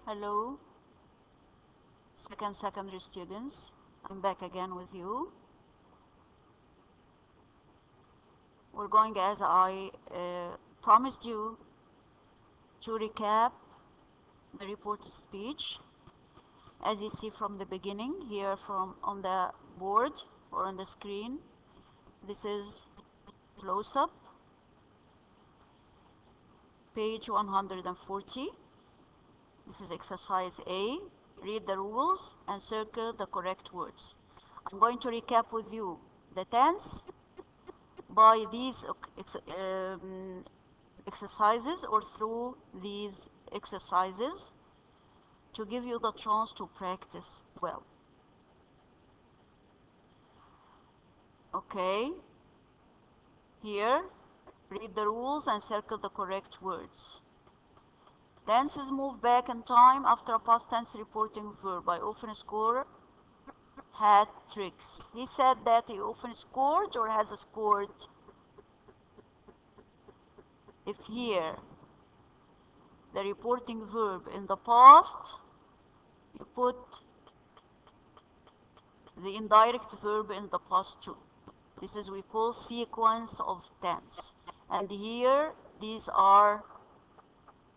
Hello, secondary students. I'm back again with you. We're going, as I promised you, to recap the reported speech. As you see from the beginning here from on the board or on the screen, this is close-up, page 140. This is exercise A. Read the rules and circle the correct words. I'm going to recap with you the tense by these exercises or through these exercises to give you the chance to practice well. Okay, here, read the rules and circle the correct words. Tenses move back in time after a past tense reporting verb. I often score hat tricks. He said that he often scored or has scored. If here the reporting verb in the past, you put the indirect verb in the past too. This is we call sequence of tense. And here, these are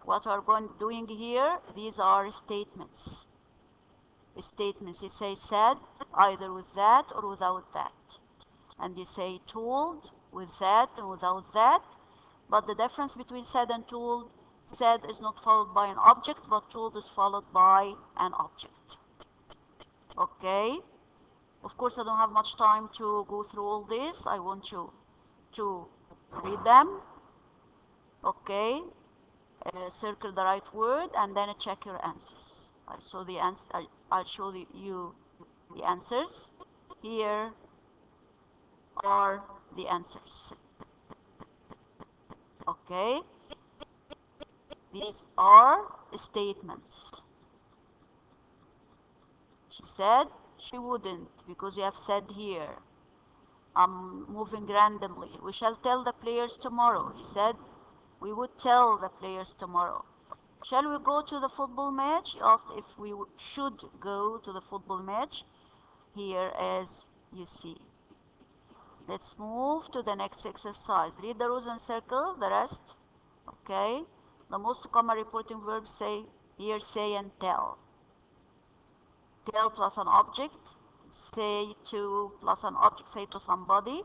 what we're doing here. These are statements. Statements. You say said either with that or without that. And you say told with that and without that. But the difference between said and told, said is not followed by an object, but told is followed by an object. Okay? Of course, I don't have much time to go through all this. I want you to read them. Okay? Circle the right word and then check your answers. I'll show you the answers. Here are the answers. Okay? These are statements. She said she wouldn't, because you have said here. I'm moving randomly. We shall tell the players tomorrow. He said we would tell the players tomorrow. Shall we go to the football match? He asked if we should go to the football match. Here, as you see. Let's move to the next exercise. Read the rules and circle the rest. Okay. The most common reporting verbs say here, say and tell. Tell plus an object. Say to plus an object. Say to somebody.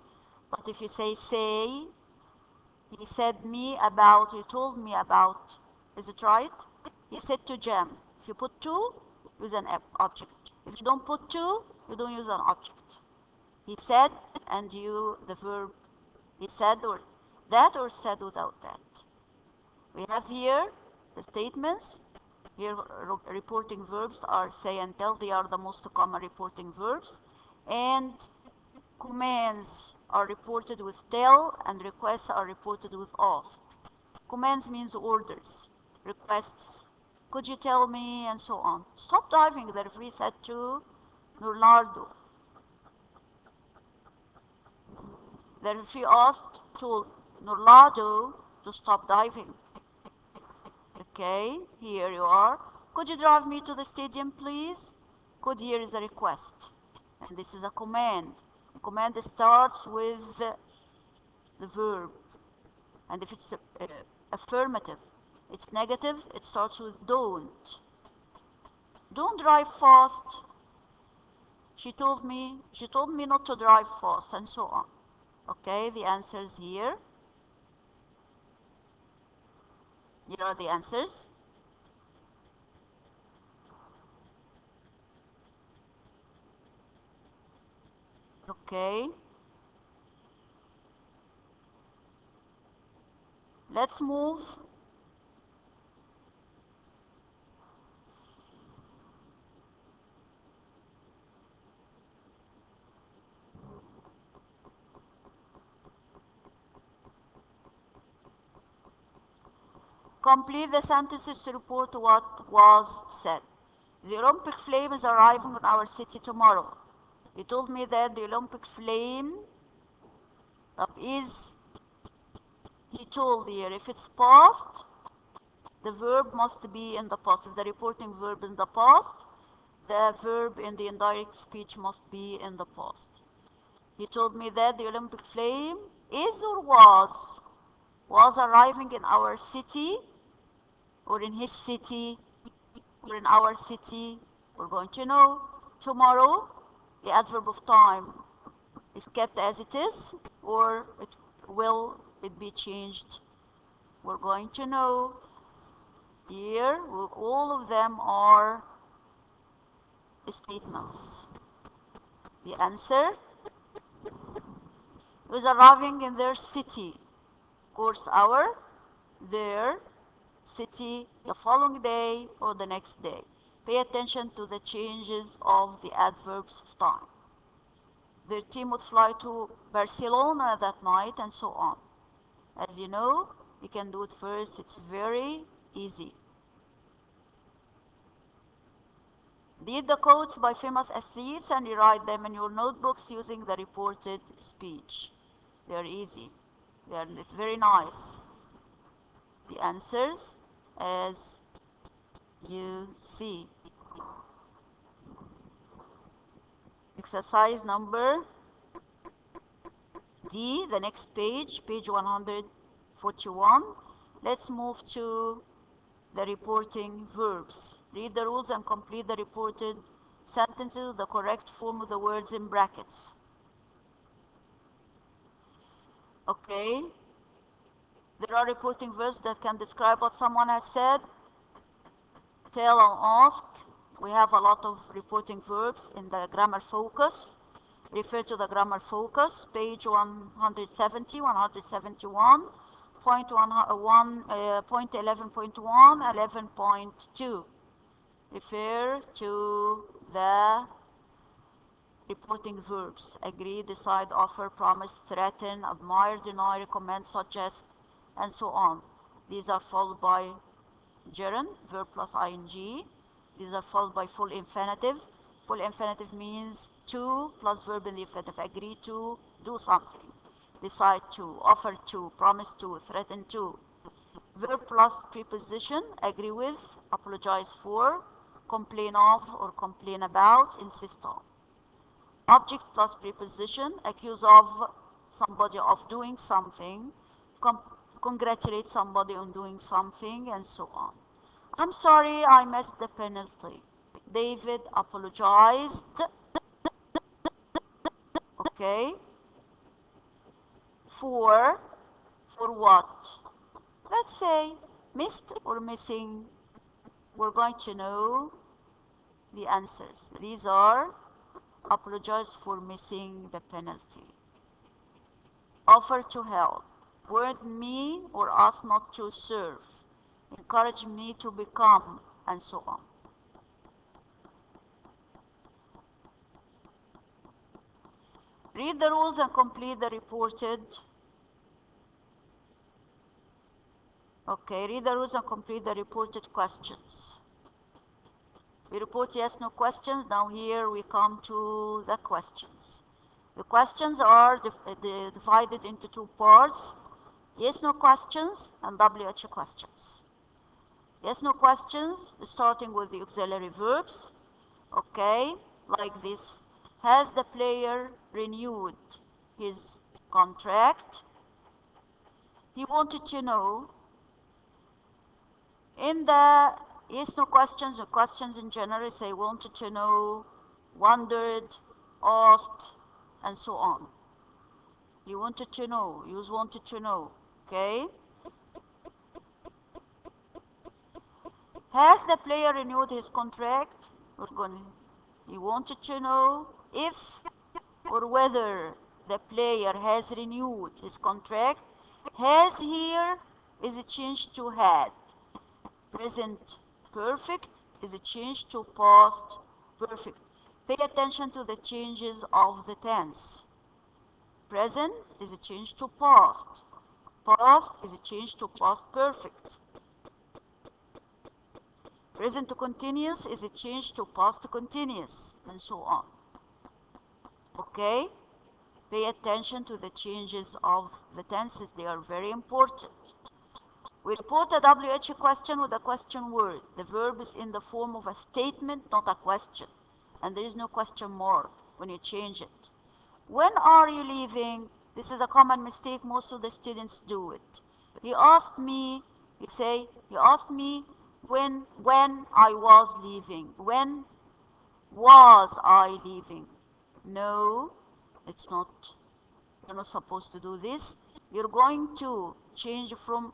But if you say, he said me about, he told me about. Is it right? He said to jam. If you put to, use an object. If you don't put to, you don't use an object. He said, and you, the verb, he said or that or said without that. We have here the statements. Here reporting verbs are say and tell. They are the most common reporting verbs. And commands are reported with tell and requests are reported with ask. Commands means orders. Requests, could you tell me, and so on. Stop diving, the referee said to Leonardo. The referee asked to Leonardo to stop diving. Okay, here you are. Could you drive me to the stadium, please? Could here is a request. And this is a command. The command starts with the verb. And if it's affirmative, it's negative, it starts with don't. Don't drive fast. She told me not to drive fast, and so on. Okay, the answers here. Here are the answers. Okay. Let's move. Complete the sentences to report what was said. The Olympic flame is arriving in our city tomorrow. He told me that the Olympic flame is, he told here, if it's past, the verb must be in the past. If the reporting verb in the past, the verb in the indirect speech must be in the past. He told me that the Olympic flame is or was arriving in our city, or in his city, or in our city. We're going to know tomorrow. The adverb of time is kept as it is, or will it be changed? We're going to know. Here, all of them are statements. The answer is arriving in their city. Of course, their city, the following day or the next day. Pay attention to the changes of the adverbs of time. Their team would fly to Barcelona that night, and so on. As you know, you can do it first. It's very easy. Read the quotes by famous athletes and rewrite them in your notebooks using the reported speech. They're easy. It's very nice. The answers as you see. Exercise number D, the next page, page 141. Let's move to the reporting verbs. Read the rules and complete the reported sentences with the correct form of the words in brackets. Okay. There are reporting verbs that can describe what someone has said. Tell or ask. We have a lot of reporting verbs in the grammar focus. Refer to the grammar focus, page 170, 171, point 11.1, 11.2. Refer to the reporting verbs. Agree, decide, offer, promise, threaten, admire, deny, recommend, suggest, and so on. These are followed by gerund, verb plus ing. These are followed by full infinitive. Full infinitive means to plus verb in the infinitive. Agree to, do something. Decide to, offer to, promise to, threaten to. Verb plus preposition, agree with, apologize for, complain of or complain about, insist on. Object plus preposition, accuse of somebody of doing something, congratulate somebody on doing something, and so on. I'm sorry, I missed the penalty. David apologized. Okay. For what? Let's say missed or missing. We're going to know the answers. These are apologize for missing the penalty. Offer to help. Warn me or ask not to serve. Encourage me to become, and so on. Read the rules and complete the reported. Okay, read the rules and complete the reported questions. We report yes, no questions. Now here we come to the questions. The questions are divided into two parts. Yes, no questions and WH questions. Yes, no questions, starting with the auxiliary verbs. Okay, like this. Has the player renewed his contract? He wanted to know. In the yes, no questions or questions in general, say wanted to know, wondered, asked, and so on. He wanted to know, he was wanted to know, okay? Has the player renewed his contract? He wanted to know if or whether the player has renewed his contract. Has here is a change to had. Present perfect is a change to past perfect. Pay attention to the changes of the tense. Present is a change to past. Past is a change to past perfect. Present to continuous is a change to past continuous, and so on. Okay? Pay attention to the changes of the tenses. They are very important. We report a WH question with a question word. The verb is in the form of a statement, not a question. And there is no question mark when you change it. When are you leaving? This is a common mistake. Most of the students do it. He asked me, you say, he asked me when I was leaving. When was I leaving? No, it's not. You're not supposed to do this. You're going to change from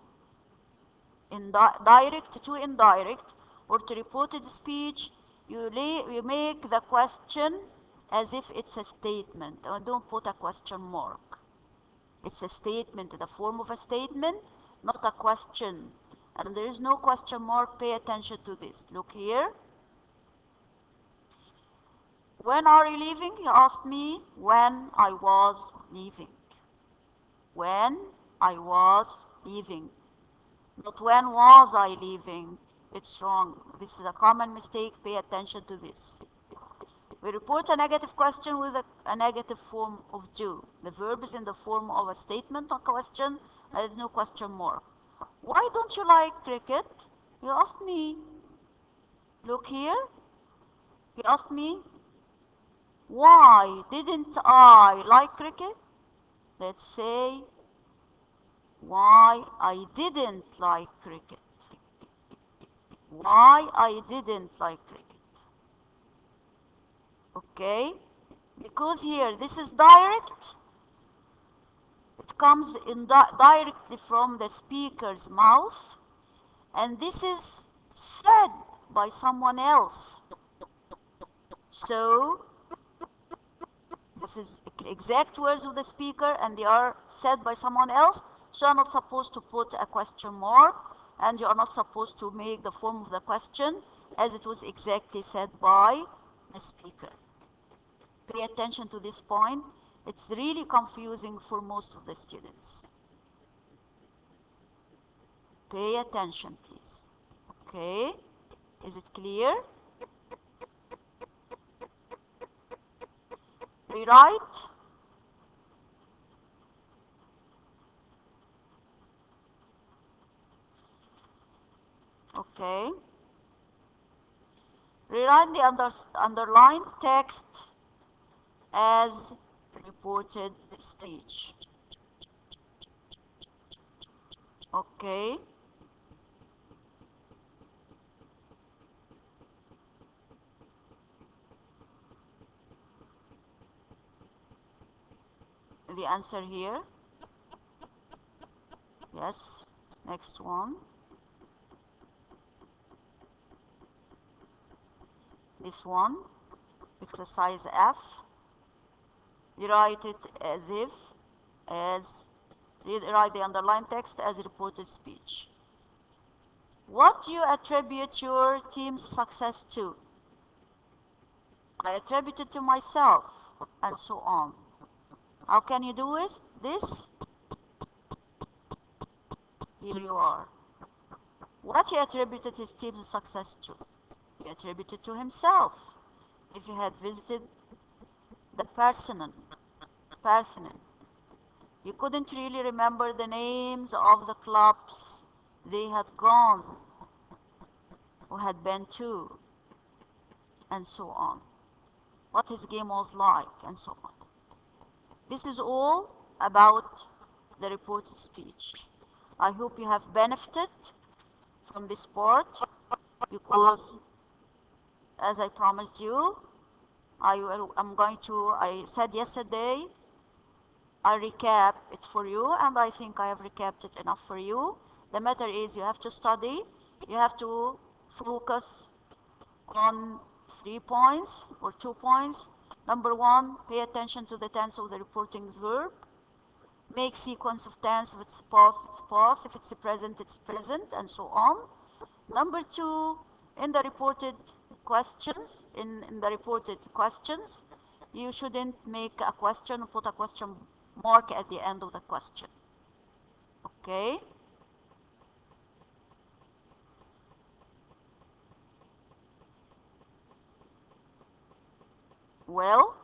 direct to indirect, or to reported speech. You make the question as if it's a statement. Don't put a question mark. It's a statement in the form of a statement, not a question. And there is no question mark. Pay attention to this. Look here. When are you leaving? He asked me when I was leaving. When I was leaving. Not when was I leaving. It's wrong. This is a common mistake. Pay attention to this. We report a negative question with a negative form of do. The verb is in the form of a statement, not a question. There is no question mark. Why don't you like cricket? You asked me. Look here. He asked me, why didn't I like cricket? Let's say, why I didn't like cricket. Why I didn't like cricket. Okay? Because here, this is direct. It comes in directly from the speaker's mouth. And this is said by someone else. So, this is exact words of the speaker and they are said by someone else. So you're not supposed to put a question mark and you are not supposed to make the form of the question as it was exactly said by the speaker. Pay attention to this point. It's really confusing for most of the students. Pay attention, please. Okay? Is it clear? Rewrite. Okay. Rewrite the underlined text as reported speech. Okay. The answer here. Yes. Next one. This one. Exercise F. Rewrite it as if, rewrite the underlined text as reported speech. What do you attribute your team's success to? I attribute it to myself, and so on. How can you do this? Here you are. What he attributed his team's success to? He attributed to himself. If he had visited the Parthenon, you couldn't really remember the names of the clubs they had gone or had been to, and so on. What his game was like, and so on. This is all about the reported speech. I hope you have benefited from this part because, as I promised you, I said yesterday, I recap it for you, and I think I have recapped it enough for you. The matter is you have to study, you have to focus on 3 points or 2 points. Number 1, pay attention to the tense of the reporting verb. Make sequence of tense. If it's past, it's past. If it's present, it's present, and so on. Number 2, in the reported questions, you shouldn't make a question, put a question mark at the end of the question. Okay? Well,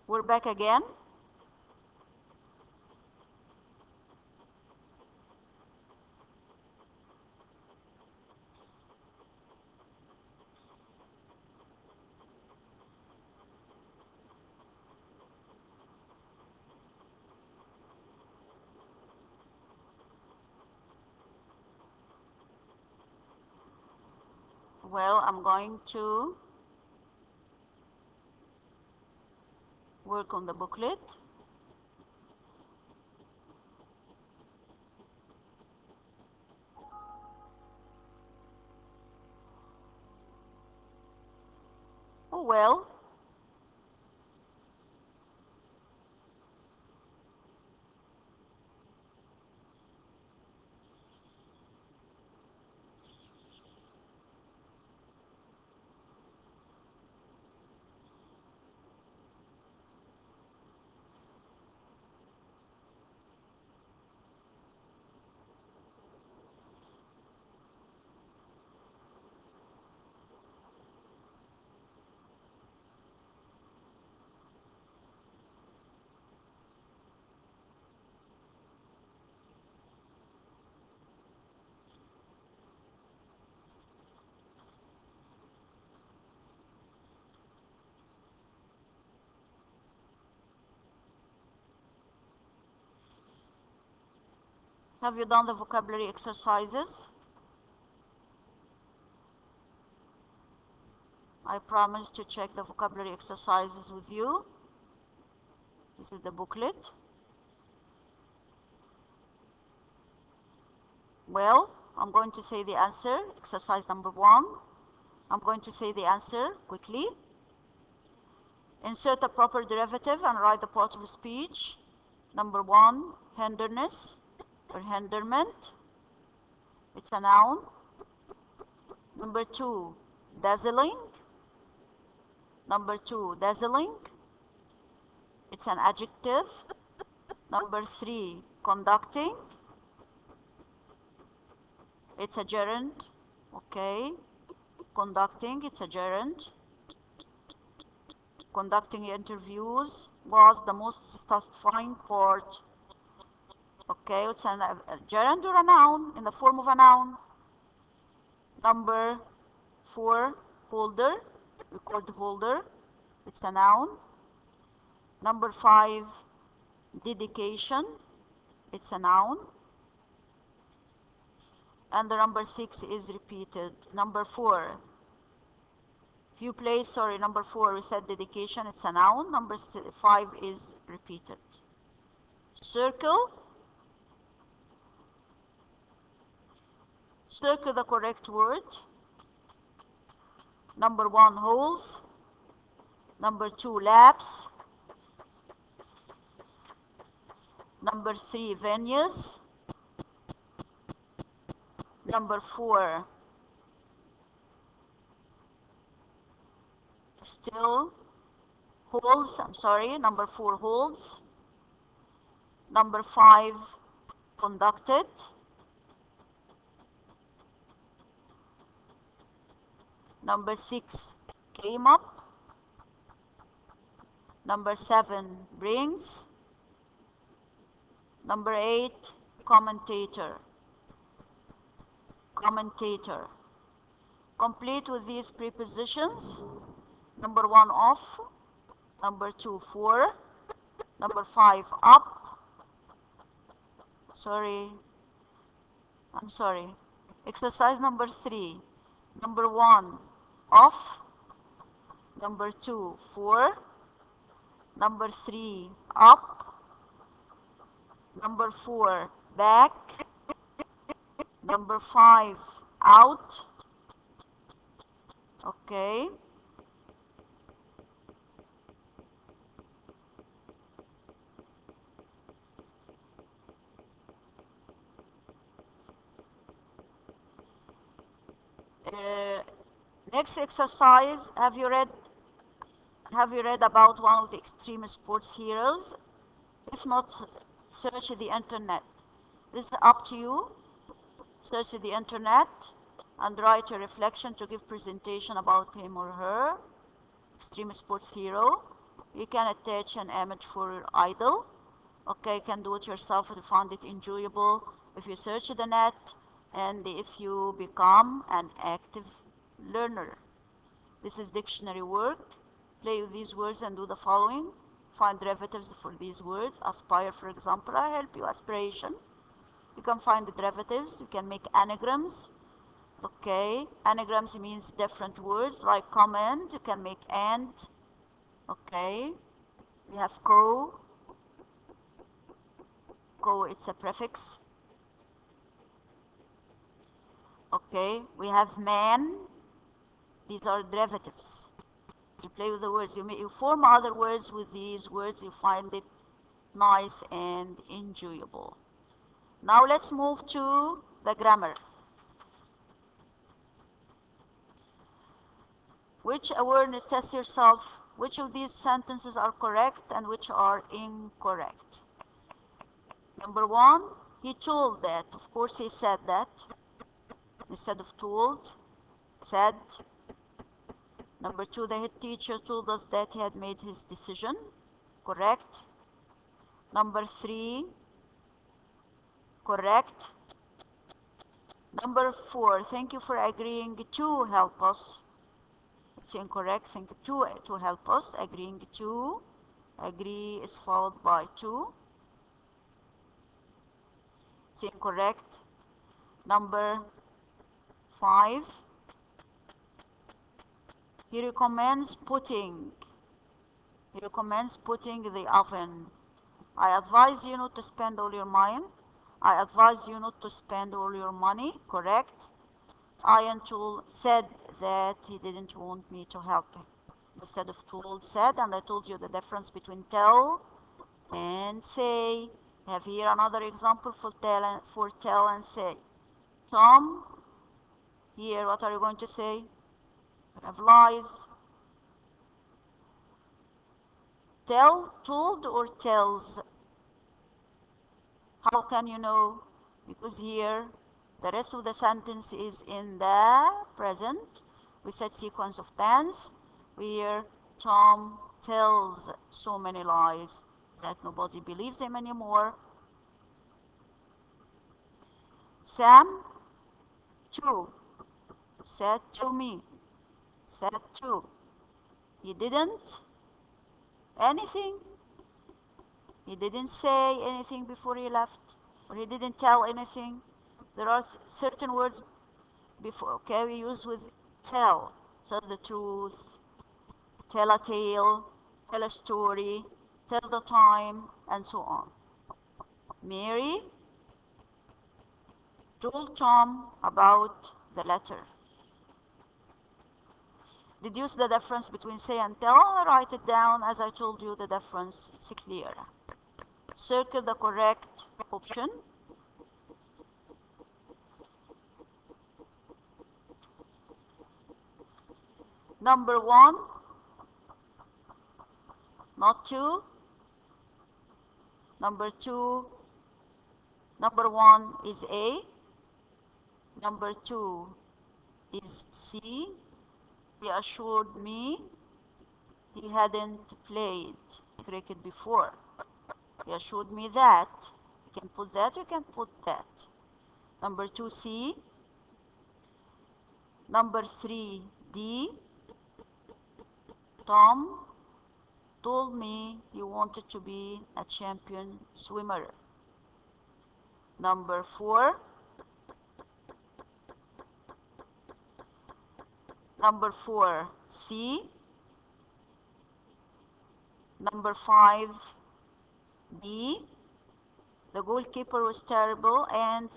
we're You're back again. Well, I'm going to work on the booklet. Oh well. Have you done the vocabulary exercises? I promise to check the vocabulary exercises with you. This is the booklet. Well, I'm going to say the answer, exercise number 1. I'm going to say the answer quickly. Insert a proper derivative and write the part of speech. Number 1, hinderness or hinderment. It's a noun. Number 2, dazzling. Number 2, dazzling. It's an adjective. Number 3, conducting. It's a gerund. Okay. Conducting, it's a gerund. Conducting interviews was the most satisfying part. Okay, it's a gerund or a noun in the form of a noun. Number 4, holder, record holder, it's a noun. Number 5, dedication, it's a noun. And the number 6 is repeated. Number 4, number 4 we said dedication, it's a noun. Number 5 is repeated. Circle the correct word. Number 1, holes. Number 2, laps. Number 3, venues. Number 4, still holds, number 4, holds. Number 5, conducted. Number 6, came up. Number 7, brings. Number 8, commentator. Complete with these prepositions. Number 1, off. Number 2, for. Number 5, up. Exercise number 3. Number 1, off. Number 2, for. Number 3, up. Number 4, back. Number 5, out. Okay. Next exercise, have you read about one of the extreme sports heroes? If not, search the internet. This is up to you. Search the internet and write a reflection to give presentation about him or her, extreme sports hero. You can attach an image for your idol. Okay, you can do it yourself if you find it enjoyable, if you search the net, and if you become an active learner. This is dictionary word. Play with these words and do the following. Find derivatives for these words. Aspire, for example. I help you. Aspiration. You can find the derivatives. You can make anagrams. Okay, anagrams means different words like comment. You can make and. Okay, we have co. Co, it's a prefix. Okay, we have man. These are derivatives. You play with the words. You form other words with these words. You find it nice and enjoyable. Now let's move to the grammar. Which awareness, test yourself, which of these sentences are correct and which are incorrect. Number one, he told that. Of course, he said that. Instead of told, said. Number two, the head teacher told us that he had made his decision. Correct. Number three, correct. Number four, thank you for agreeing to help us. It's incorrect. Thank you to help us. Agreeing to. Agree is followed by to. It's incorrect. Number five, he recommends putting. He recommends putting the oven. I advise you not to spend all your money. I advise you not to spend all your money. Correct. Ian told said that he didn't want me to help him. Instead of told, said, and I told you the difference between tell and say. I have here another example for tell and say. Tom, here what are you going to say? We have lies. Tell, told or tells? How can you know? Because here the rest of the sentence is in the present. We said sequence of tense. Where Tom tells so many lies that nobody believes him anymore. Sam, to, said to me, said to. He didn't anything. He didn't say anything before he left, or he didn't tell anything. There are certain words before, okay, we use with tell. Tell the truth, tell a tale, tell a story, tell the time, and so on. Mary told Tom about the letter. Deduce the difference between say and tell. Write it down as I told you the difference. It's clear. Circle the correct option. Number one, not two. Number two, number one is A. Number two is C. He assured me he hadn't played cricket before. He assured me that. You can put that, you can put that. Number two, C. Number three, D. Tom told me he wanted to be a champion swimmer. Number four. Number four, C. Number five, B. The goalkeeper was terrible and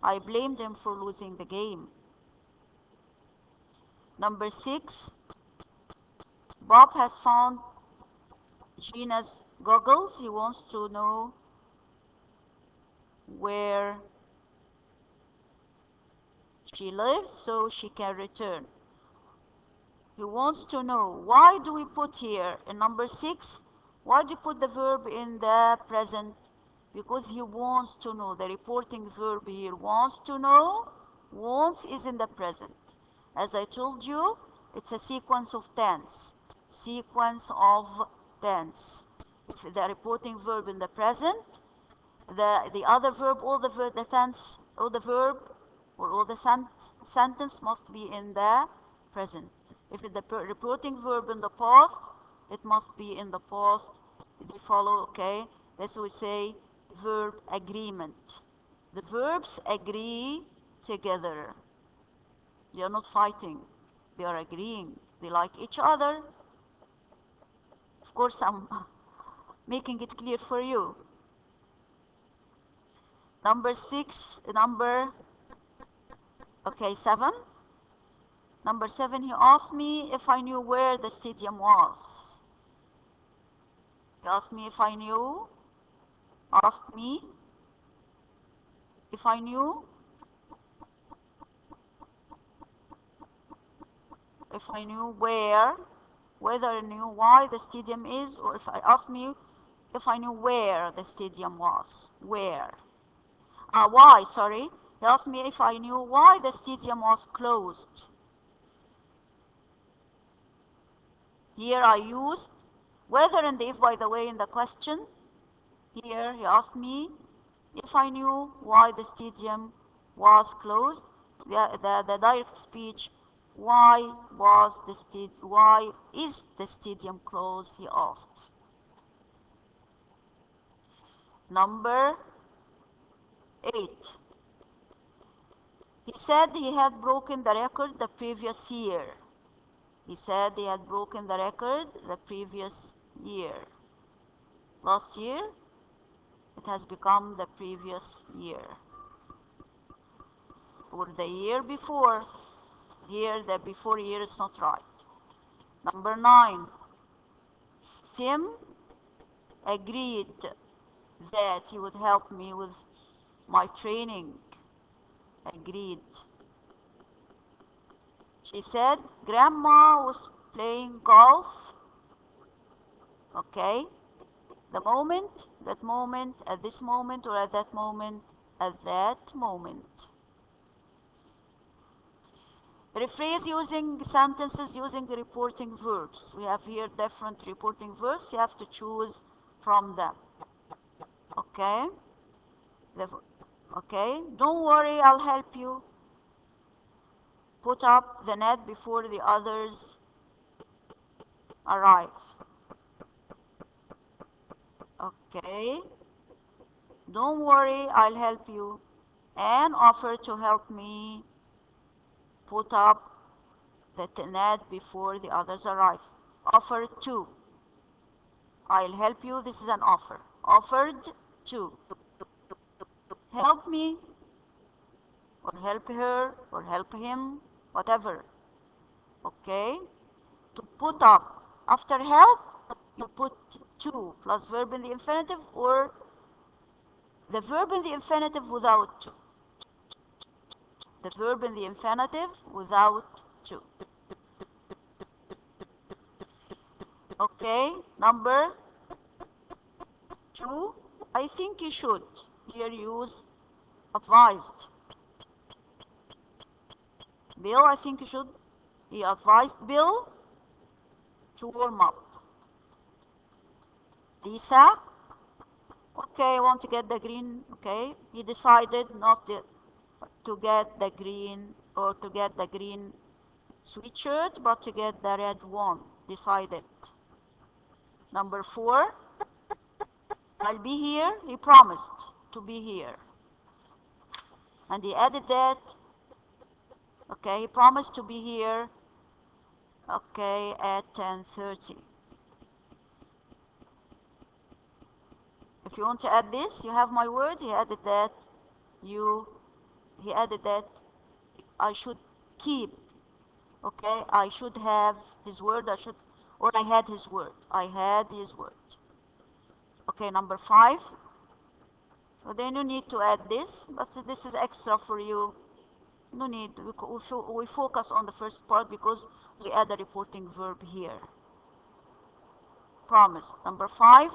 I blamed him for losing the game. Number six, Bob has found Gina's goggles. He wants to know where she lives so she can return. He wants to know, why do we put here in number six, why do you put the verb in the present? Because he wants to know. The reporting verb here, wants to know. Wants is in the present. As I told you, it's a sequence of tense. sequence of tense. If the reporting verb in the present, the other verb, all the verb, the tense, all the verb, or all the sentence must be in the present. If it's the reporting verb in the past, it must be in the past. They follow, okay? That's what we say verb agreement. The verbs agree together. They are not fighting. They are agreeing. They like each other. Of course, I'm making it clear for you. Number 7. Number 7, he asked me if I knew where the stadium was. He asked me if I knew. Asked me if I knew. If I knew where, whether I knew why the stadium is, or if I asked me if I knew where the stadium was. Where? Why, sorry. He asked me if I knew why the stadium was closed. Here I used whether and if, by the way, in the question. Here he asked me if I knew why the stadium was closed. The direct speech, why is the stadium closed, he asked. Number 8. He said he had broken the record the previous year. He said he had broken the record the previous year. Last year, it has become the previous year. Or the year before. Here, the before year is not right. Number 9. Tim agreed that he would help me with my training. Agreed. She said Grandma was playing golf. Okay. That moment, at this moment, or at that moment, at that moment. Rephrase using sentences using reporting verbs. We have here different reporting verbs. You have to choose from them. Okay? Okay? Don't worry, I'll help you. Put up the net before the others arrive. Okay? Don't worry, I'll help you. And offer to help me put up the net before the others arrive. Offer to. I'll help you. This is an offer. Offered to. Help me, or help her, or help him, whatever. Okay? To put up. After help, you put to plus verb in the infinitive, or the verb in the infinitive without to. The verb in the infinitive without to. Okay, number 2. I think you should. Here use advised. Bill, I think you should. He advised Bill to warm up. Lisa, okay, I want to get the green. Okay, he decided not to get the green, or to get the green sweatshirt, but to get the red one. Decided. Number 4, I'll be here. He promised to be here. And he added that. Okay, he promised to be here. Okay, at 10:30. If you want to add this, you have my word. He added that. He added that I should keep. Okay, I should have his word. I had his word. I had his word. Okay, number 5. So then you need to add this, but this is extra for you. No need. We focus on the first part because we add a reporting verb here. Promise. Number 5.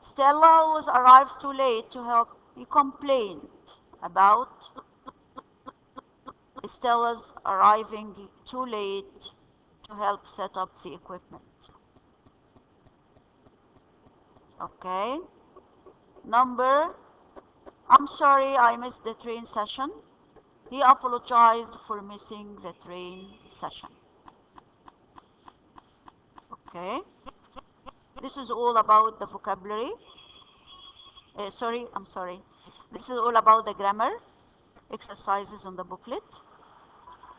Stella always arrives too late to help. He complained about Stella's arriving too late to help set up the equipment. Okay. Number, I'm sorry I missed the train session. He apologized for missing the train session. Okay. This is all about the vocabulary. I'm sorry. This is all about the grammar exercises on the booklet.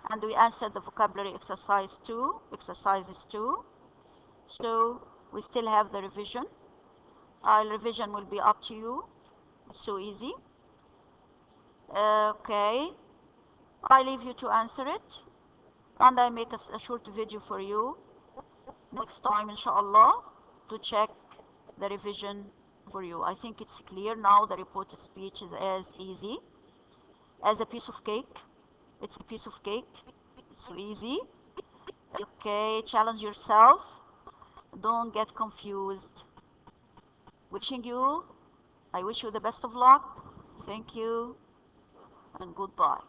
And we answered the vocabulary exercises 2. So we still have the revision. Our revision will be up to you. It's so easy. Okay. I leave you to answer it. And I make a short video for you next time, inshallah, to check the revision for you. I think it's clear now. The reported speech is as easy as a piece of cake. It's a piece of cake. It's so easy. Okay, challenge yourself. Don't get confused. I wish you the best of luck. Thank you and goodbye.